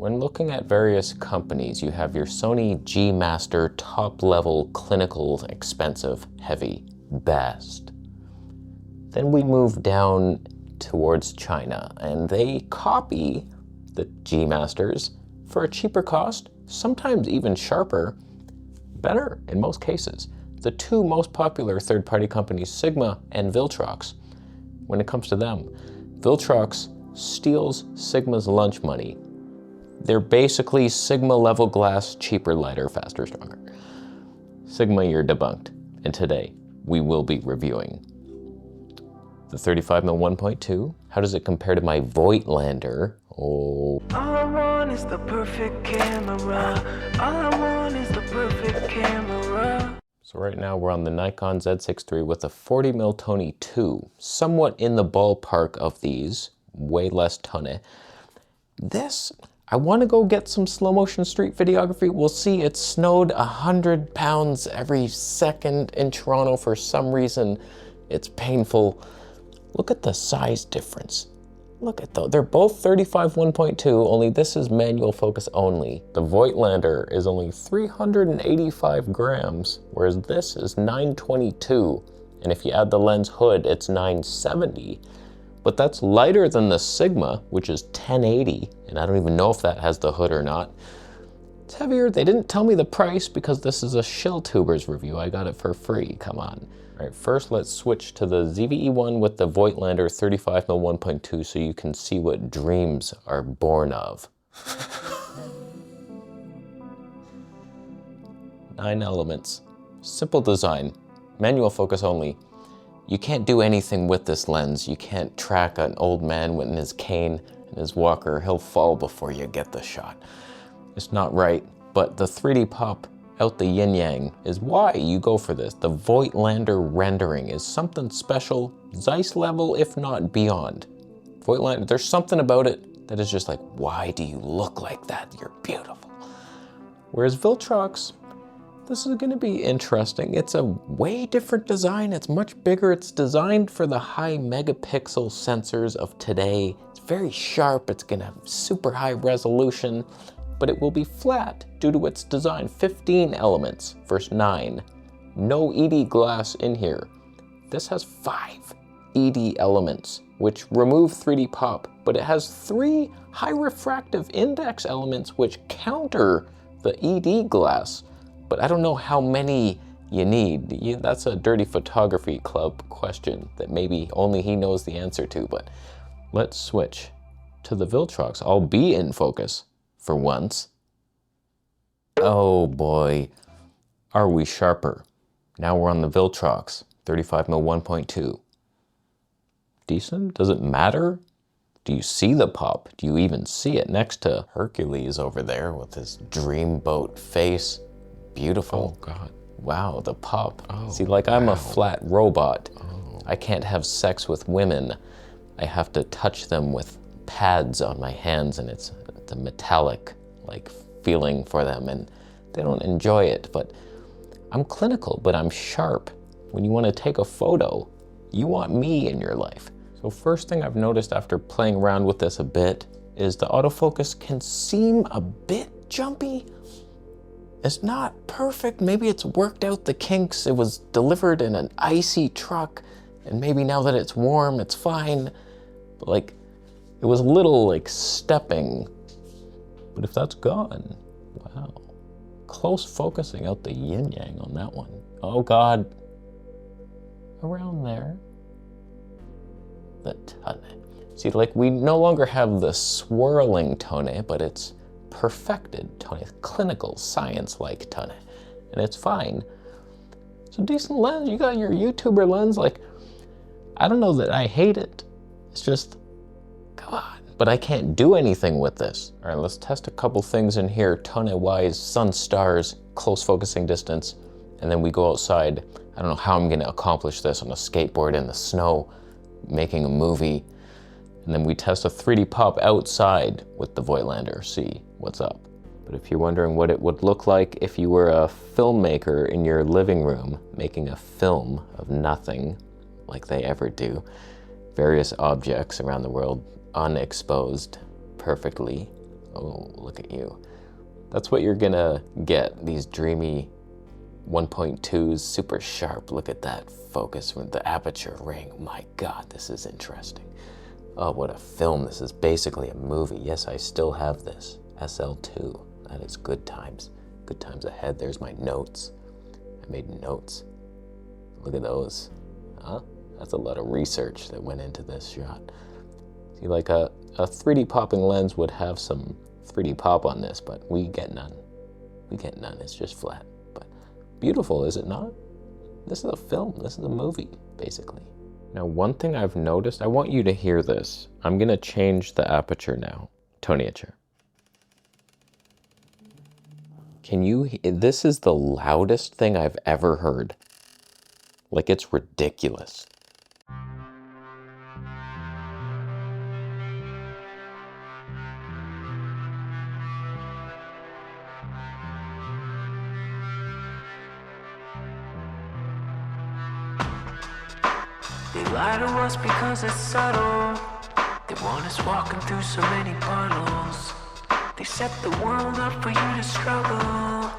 When looking at various companies, you have your Sony G Master, top-level, clinical, expensive, heavy, best. Then we move down towards China, and they copy the G Masters for a cheaper cost, sometimes even sharper, better in most cases. The two most popular third-party companies, Sigma and Viltrox, when it comes to them, Viltrox steals Sigma's lunch money. They're basically Sigma level glass, cheaper, lighter, faster, stronger. Sigma, you're debunked. And today, we will be reviewing the 35mm 1.2. How does it compare to my Voigtlander? Oh. All I want is the perfect camera. All I want is the perfect camera. So right now we're on the Nikon Z6 III with a 40mm Tony 2. Somewhat in the ballpark of these, way less tonne. This, I want to go get some slow motion street videography. We'll see. It snowed 100 pounds every second in Toronto for some reason. It's painful. Look at the size difference. Look at those. They're both 35 1.2, only this is manual focus only. The Voigtlander is only 385 grams, whereas this is 922. And if you add the lens hood, it's 970. But that's lighter than the Sigma, which is 1080, and I don't even know if that has the hood or not. It's heavier. They didn't tell me the price because this is a Shelltubers review. I got it for free, come on. All right, first let's switch to the ZVE1 with the Voigtlander 35mm 1.2 so you can see what dreams are born of. 9 elements, simple design, manual focus only. You can't do anything with this lens. You can't track an old man with his cane and his walker. He'll fall before you get the shot. It's not right, but the 3D pop out the yin-yang is why you go for this. The Voigtlander rendering is something special, Zeiss level, if not beyond. Voigtlander, there's something about it that is just like, why do you look like that? You're beautiful. Whereas Viltrox, this is gonna be interesting. It's a way different design. It's much bigger. It's designed for the high megapixel sensors of today. It's very sharp. It's gonna have super high resolution, but it will be flat due to its design. 15 elements versus 9. No ED glass in here. This has 5 ED elements, which remove 3D pop, but it has 3 high refractive index elements which counter the ED glass. But I don't know how many you need. That's a Dirty Photography Club question that maybe only he knows the answer to, but let's switch to the Viltrox. I'll be in focus for once. Oh boy, are we sharper. Now we're on the Viltrox, 35mm 1.2. Decent? Does it matter? Do you see the pop? Do you even see it next to Hercules over there with his dreamboat face? Beautiful. Oh God. Wow, the pop. Oh, see, like I'm a flat robot. Oh. I can't have sex with women. I have to touch them with pads on my hands, and it's a metallic like feeling for them, and they don't enjoy it. But I'm clinical, but I'm sharp. When you want to take a photo, you want me in your life. So first thing I've noticed after playing around with this a bit is the autofocus can seem a bit jumpy. It's not perfect. Maybe it's worked out the kinks. It was delivered in an icy truck, and maybe now that it's warm, it's fine. But like, it was a little like stepping. But if that's gone, wow. Close focusing out the yin-yang on that one. Oh God. Around there. The tonne. See, like we no longer have the swirling tonne, but it's perfected tonne, clinical, science-like tonne, and it's fine. It's a decent lens. You got your YouTuber lens. Like, I don't know that I hate it. It's just, come on. But I can't do anything with this. All right, let's test a couple things in here, tonne-wise, sun, stars, close focusing distance, and then we go outside. I don't know how I'm gonna accomplish this on a skateboard in the snow, making a movie. And then we test a 3D pop outside with the Voigtlander, see what's up. But if you're wondering what it would look like if you were a filmmaker in your living room making a film of nothing, like they ever do, various objects around the world unexposed perfectly, Oh, look at you. That's what you're gonna get, these dreamy 1.2s, super sharp. Look at that focus with the aperture ring. My God, this is interesting. Oh, what a film. This is basically a movie. Yes, I still have this. SL2. That is good times. Good times ahead. There's my notes. I made notes. Look at those. Huh? That's a lot of research that went into this shot. See, like a 3D popping lens would have some 3D pop on this, but we get none. We get none. It's just flat. But beautiful, is it not? This is a film. This is a movie, basically. Now, one thing I've noticed, I want you to hear this. I'm gonna change the aperture now. Toniature. This is the loudest thing I've ever heard. Like, it's ridiculous. They lie to us because it's subtle. They want us walking through so many puddles. They set the world up for you to struggle.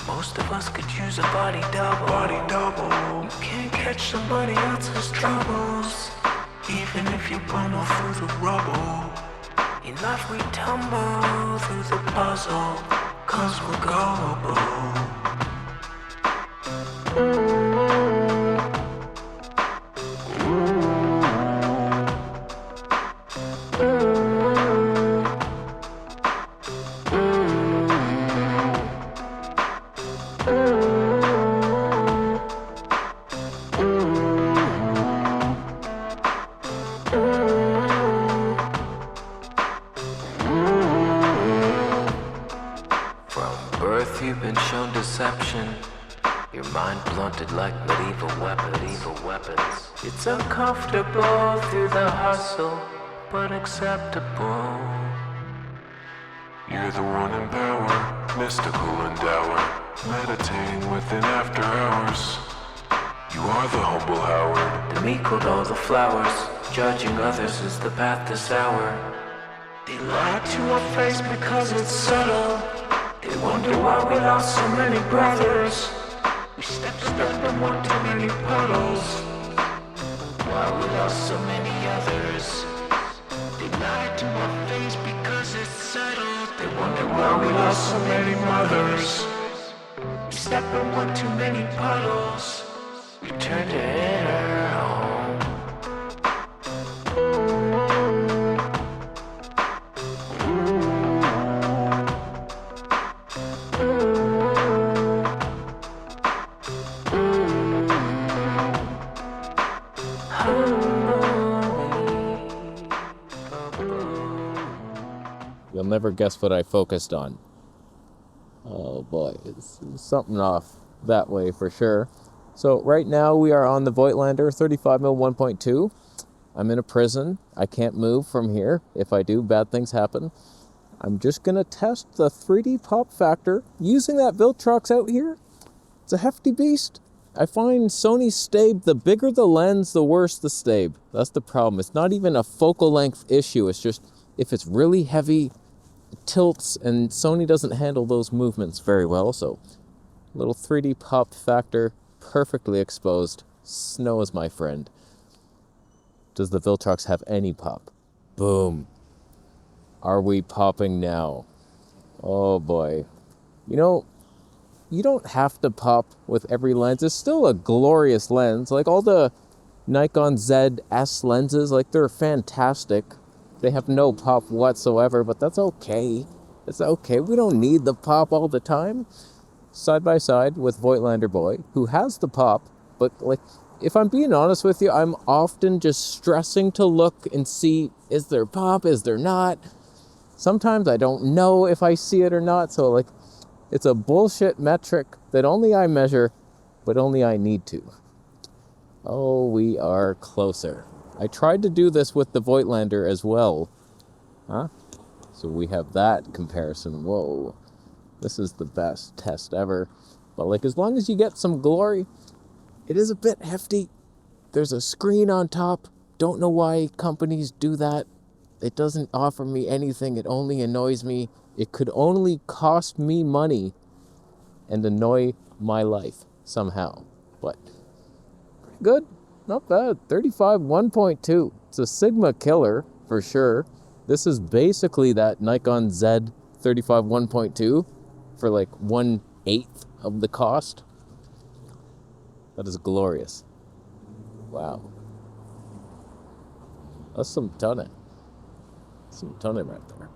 Most of us could use a body double. You can't catch somebody else's troubles, even if you bumble through the rubble. In life we tumble through the puzzle, 'cause we're gullible. You've been shown deception, your mind blunted like medieval weapons. It's uncomfortable through the hustle, but acceptable. You're the one in power, mystical endower, meditating within after hours. You are the humble Howard. The meek hold all the flowers, judging others is the path to sour. They lie to our face because it's subtle. They wonder why we lost so many brothers. We stepped in one too many puddles. Why we lost so many others. They lie to our face because it's settled. They wonder why we lost so many mothers. We stepped in one too many puddles. We turned to inner home. You'll never guess what I focused on. Oh boy, it's something off that way for sure. So right now we are on the Voigtlander 35mm 1.2. I'm in a prison. I can't move from here. If I do, bad things happen. I'm just gonna test the 3D pop factor using that Viltrox out here. It's a hefty beast. I find Sony's stabe, the bigger the lens, the worse the stabe. That's the problem. It's not even a focal length issue. It's just, if it's really heavy, it tilts, and Sony doesn't handle those movements very well. So, little 3D pop factor, perfectly exposed. Snow is my friend. Does the Viltrox have any pop? Boom. Are we popping now? Oh boy. You know, you don't have to pop with every lens. It's still a glorious lens. Like all the Nikon ZS lenses, like they're fantastic. They have no pop whatsoever, but that's okay. It's okay. We don't need the pop all the time. Side by side with Voigtlander Boy, who has the pop, but like, if I'm being honest with you, I'm often just stressing to look and see, is there pop, is there not? Sometimes I don't know if I see it or not, so like, it's a bullshit metric that only I measure, but only I need to. Oh, we are closer. I tried to do this with the Voigtlander as well. Huh? So we have that comparison. Whoa. This is the best test ever. But like, as long as you get some glory, it is a bit hefty. There's a screen on top. Don't know why companies do that. It doesn't offer me anything. It only annoys me. It could only cost me money and annoy my life somehow. But pretty good. Not bad. 35 1.2. It's a Sigma killer for sure. This is basically that Nikon Z 35 1.2 for like 1/8 of the cost. That is glorious. Wow. That's some tonne. Some tonne right there.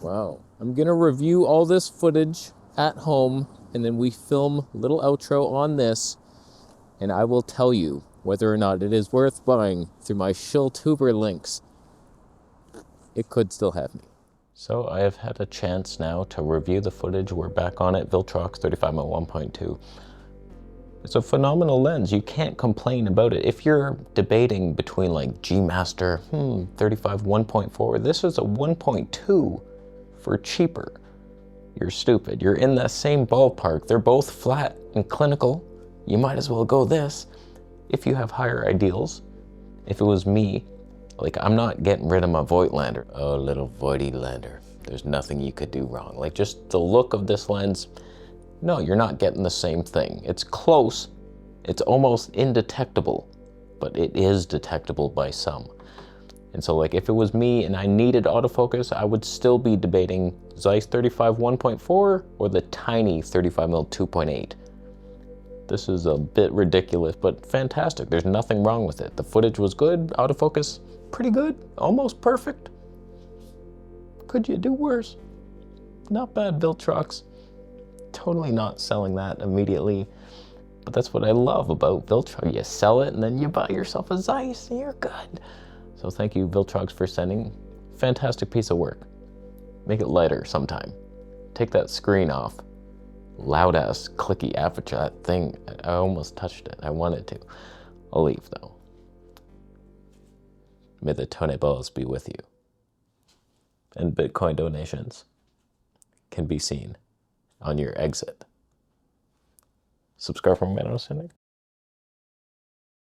Wow. I'm going to review all this footage at home, and then we film a little outro on this, and I will tell you whether or not it is worth buying through my Shilltuber links. It could still have me. So I have had a chance now to review the footage. We're back on it. Viltrox 35mm 1.2. It's a phenomenal lens. You can't complain about it. If you're debating between like G Master, 35 1.4, this is a 1.2 for cheaper. You're stupid. You're in that same ballpark. They're both flat and clinical. You might as well go this if you have higher ideals. If it was me, like, I'm not getting rid of my Voigtlander. Oh, little Voigtlander. There's nothing you could do wrong. Like, just the look of this lens, no, you're not getting the same thing. It's close. It's almost indetectable, but it is detectable by some. And so, like, if it was me and I needed autofocus, I would still be debating Zeiss 35 1.4 or the tiny 35mm 2.8. This is a bit ridiculous, but fantastic. There's nothing wrong with it. The footage was good. Autofocus, pretty good. Almost perfect. Could you do worse? Not bad, Viltrox. Totally not selling that immediately. But that's what I love about Viltrox. You sell it and then you buy yourself a Zeiss and you're good. So thank you, Viltrox, for sending. Fantastic piece of work. Make it lighter sometime. Take that screen off. Loud ass clicky aperture, that thing. I almost touched it. I wanted to. I'll leave though. May the tonne balls be with you. And Bitcoin donations can be seen on your exit. Subscribe for more.